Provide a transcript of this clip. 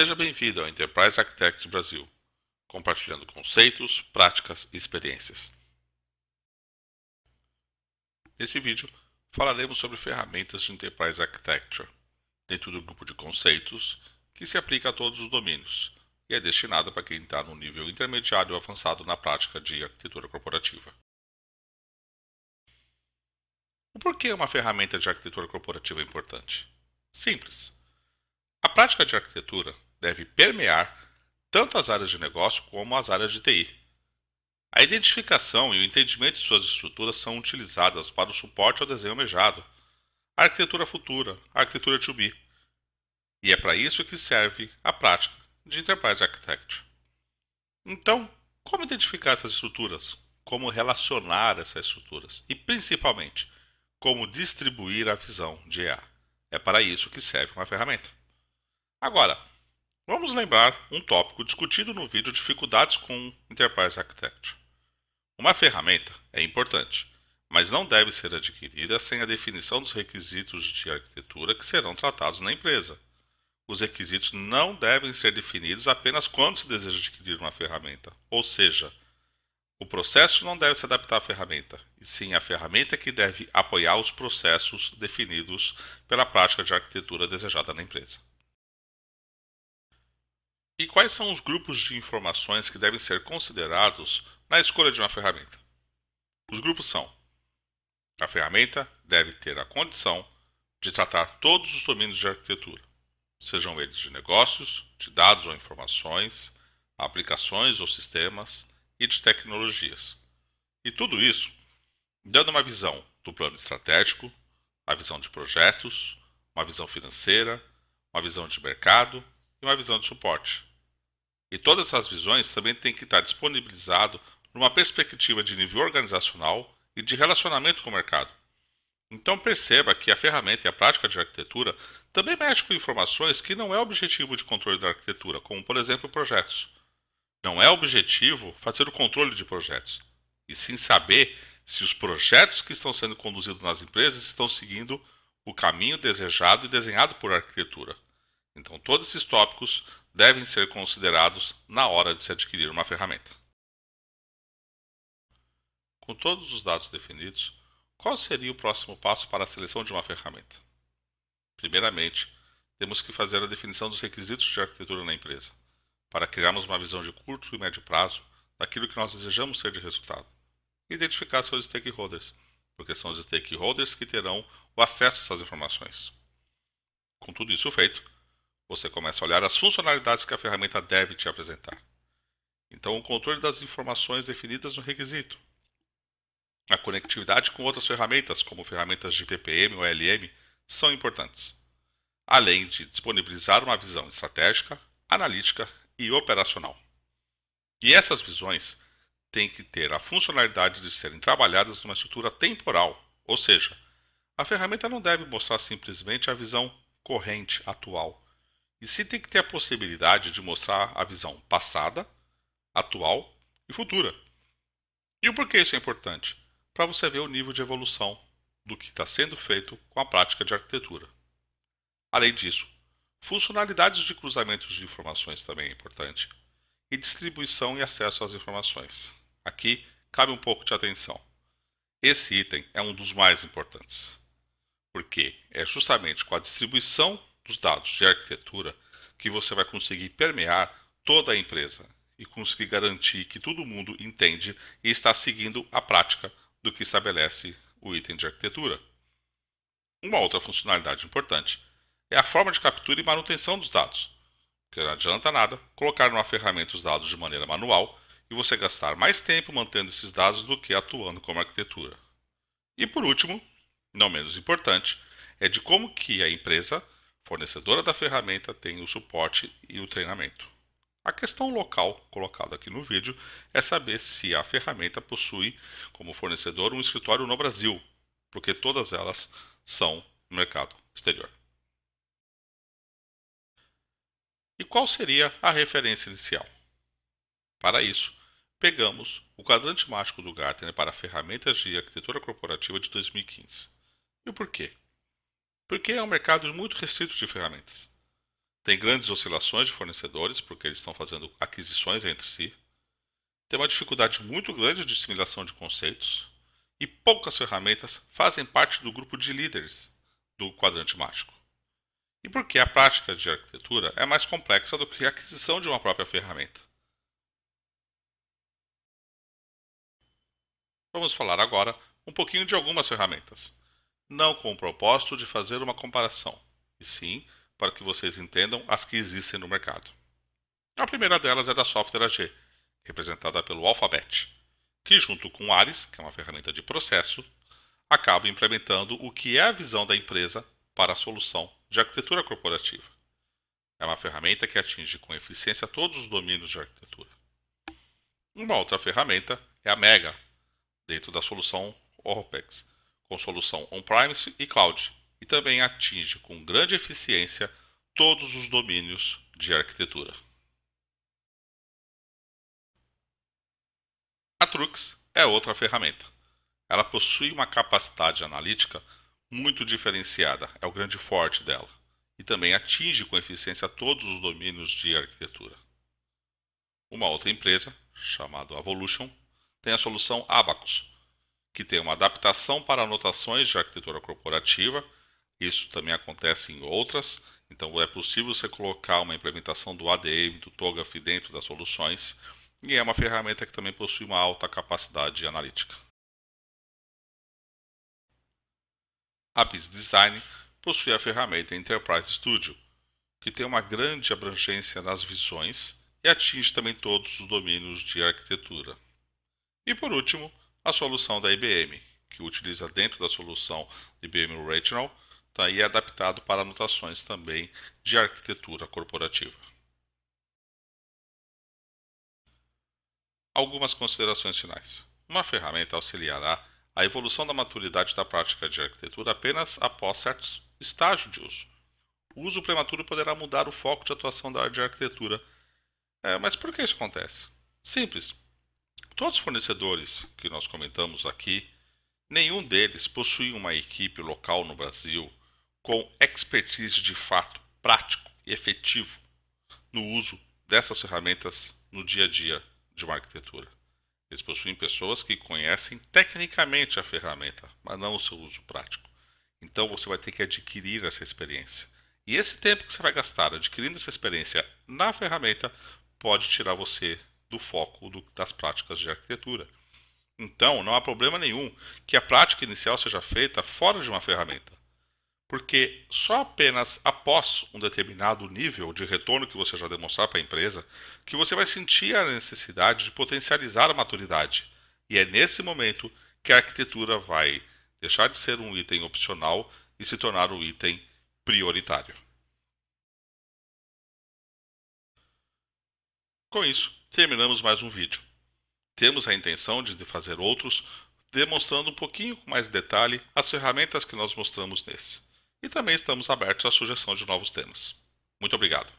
Seja bem-vindo ao Enterprise Architects Brasil, compartilhando conceitos, práticas e experiências. Nesse vídeo, falaremos sobre ferramentas de Enterprise Architecture, dentro do grupo de conceitos, que se aplica a todos os domínios e é destinado para quem está no nível intermediário ou avançado na prática de arquitetura corporativa. O porquê uma ferramenta de arquitetura corporativa é importante? Simples. A prática de arquitetura deve permear tanto as áreas de negócio como as áreas de TI. A identificação e o entendimento de suas estruturas são utilizadas para o suporte ao desenho almejado, a arquitetura futura, a arquitetura to be. E é para isso que serve a prática de Enterprise Architecture. Então, como identificar essas estruturas? Como relacionar essas estruturas? E, principalmente, como distribuir a visão de EA? É para isso que serve uma ferramenta. Agora, vamos lembrar um tópico discutido no vídeo Dificuldades com Enterprise Architecture. Uma ferramenta é importante, mas não deve ser adquirida sem a definição dos requisitos de arquitetura que serão tratados na empresa. Os requisitos não devem ser definidos apenas quando se deseja adquirir uma ferramenta, ou seja, o processo não deve se adaptar à ferramenta, e sim a ferramenta que deve apoiar os processos definidos pela prática de arquitetura desejada na empresa. E quais são os grupos de informações que devem ser considerados na escolha de uma ferramenta? Os grupos são: a ferramenta deve ter a condição de tratar todos os domínios de arquitetura, sejam eles de negócios, de dados ou informações, aplicações ou sistemas e de tecnologias. E tudo isso dando uma visão do plano estratégico, a visão de projetos, uma visão financeira, uma visão de mercado e uma visão de suporte. E todas essas visões também têm que estar disponibilizado numa perspectiva de nível organizacional e de relacionamento com o mercado. Então perceba que a ferramenta e a prática de arquitetura também mexe com informações que não é objetivo de controle da arquitetura, como por exemplo projetos. Não é objetivo fazer o controle de projetos, e sim saber se os projetos que estão sendo conduzidos nas empresas estão seguindo o caminho desejado e desenhado por arquitetura. Então todos esses tópicos devem ser considerados na hora de se adquirir uma ferramenta. Com todos os dados definidos, qual seria o próximo passo para a seleção de uma ferramenta? Primeiramente, temos que fazer a definição dos requisitos de arquitetura na empresa, para criarmos uma visão de curto e médio prazo daquilo que nós desejamos ser de resultado. E identificar seus stakeholders, porque são os stakeholders que terão o acesso a essas informações. Com tudo isso feito, você começa a olhar as funcionalidades que a ferramenta deve te apresentar. Então, o controle das informações definidas no requisito, a conectividade com outras ferramentas, como ferramentas de PPM ou LM, são importantes, além de disponibilizar uma visão estratégica, analítica e operacional. E essas visões têm que ter a funcionalidade de serem trabalhadas numa estrutura temporal, ou seja, a ferramenta não deve mostrar simplesmente a visão corrente atual, e sim tem que ter a possibilidade de mostrar a visão passada, atual e futura. E o porquê isso é importante? Para você ver o nível de evolução do que está sendo feito com a prática de arquitetura. Além disso, funcionalidades de cruzamentos de informações também é importante, e distribuição e acesso às informações. Aqui cabe um pouco de atenção. Esse item é um dos mais importantes, porque é justamente com a distribuição dos dados de arquitetura que você vai conseguir permear toda a empresa e conseguir garantir que todo mundo entende e está seguindo a prática do que estabelece o item de arquitetura. Uma outra funcionalidade importante é a forma de captura e manutenção dos dados, porque não adianta nada colocar numa ferramenta os dados de maneira manual e você gastar mais tempo mantendo esses dados do que atuando como arquitetura. E por último, não menos importante, é de como que a empresa, fornecedora da ferramenta, tem o suporte e o treinamento. A questão local colocada aqui no vídeo é saber se a ferramenta possui como fornecedor um escritório no Brasil, porque todas elas são no mercado exterior. E qual seria a referência inicial? Para isso, pegamos o quadrante mágico do Gartner para ferramentas de arquitetura corporativa de 2015. E o porquê? Porque é um mercado muito restrito de ferramentas. Tem grandes oscilações de fornecedores, porque eles estão fazendo aquisições entre si. Tem uma dificuldade muito grande de assimilação de conceitos. E poucas ferramentas fazem parte do grupo de líderes do quadrante mágico. E porque a prática de arquitetura é mais complexa do que a aquisição de uma própria ferramenta. Vamos falar agora um pouquinho de algumas ferramentas, não com o propósito de fazer uma comparação, e sim para que vocês entendam as que existem no mercado. A primeira delas é da Software AG, representada pelo Alphabet, que junto com o Ares, que é uma ferramenta de processo, acaba implementando o que é a visão da empresa para a solução de arquitetura corporativa. É uma ferramenta que atinge com eficiência todos os domínios de arquitetura. Uma outra ferramenta é a Mega, dentro da solução OpenX, com solução on-premise e cloud, e também atinge com grande eficiência todos os domínios de arquitetura. A Trux é outra ferramenta. Ela possui uma capacidade analítica muito diferenciada, é o grande forte dela, e também atinge com eficiência todos os domínios de arquitetura. Uma outra empresa, chamada Evolution, tem a solução Abacus, que tem uma adaptação para anotações de arquitetura corporativa. Isso também acontece em outras, então é possível você colocar uma implementação do ADM, do TOGAF dentro das soluções, e é uma ferramenta que também possui uma alta capacidade analítica. A BizDesign possui a ferramenta Enterprise Studio, que tem uma grande abrangência nas visões e atinge também todos os domínios de arquitetura. E por último, a solução da IBM, que utiliza dentro da solução IBM Rational, está aí adaptado para anotações também de arquitetura corporativa. Algumas considerações finais. Uma ferramenta auxiliará a evolução da maturidade da prática de arquitetura apenas após certo estágio de uso. O uso prematuro poderá mudar o foco de atuação da área de arquitetura. Mas por que isso acontece? Simples. Todos os fornecedores que nós comentamos aqui, nenhum deles possui uma equipe local no Brasil com expertise de fato, prático e efetivo no uso dessas ferramentas no dia a dia de uma arquitetura. Eles possuem pessoas que conhecem tecnicamente a ferramenta, mas não o seu uso prático. Então você vai ter que adquirir essa experiência. E esse tempo que você vai gastar adquirindo essa experiência na ferramenta pode tirar você do foco das práticas de arquitetura. Então, não há problema nenhum que a prática inicial seja feita fora de uma ferramenta, porque só apenas após um determinado nível de retorno que você já demonstrar para a empresa que você vai sentir a necessidade de potencializar a maturidade. E é nesse momento que a arquitetura vai deixar de ser um item opcional e se tornar um item prioritário. Com isso, terminamos mais um vídeo. Temos a intenção de fazer outros, demonstrando um pouquinho com mais detalhe as ferramentas que nós mostramos nesse. E também estamos abertos à sugestão de novos temas. Muito obrigado.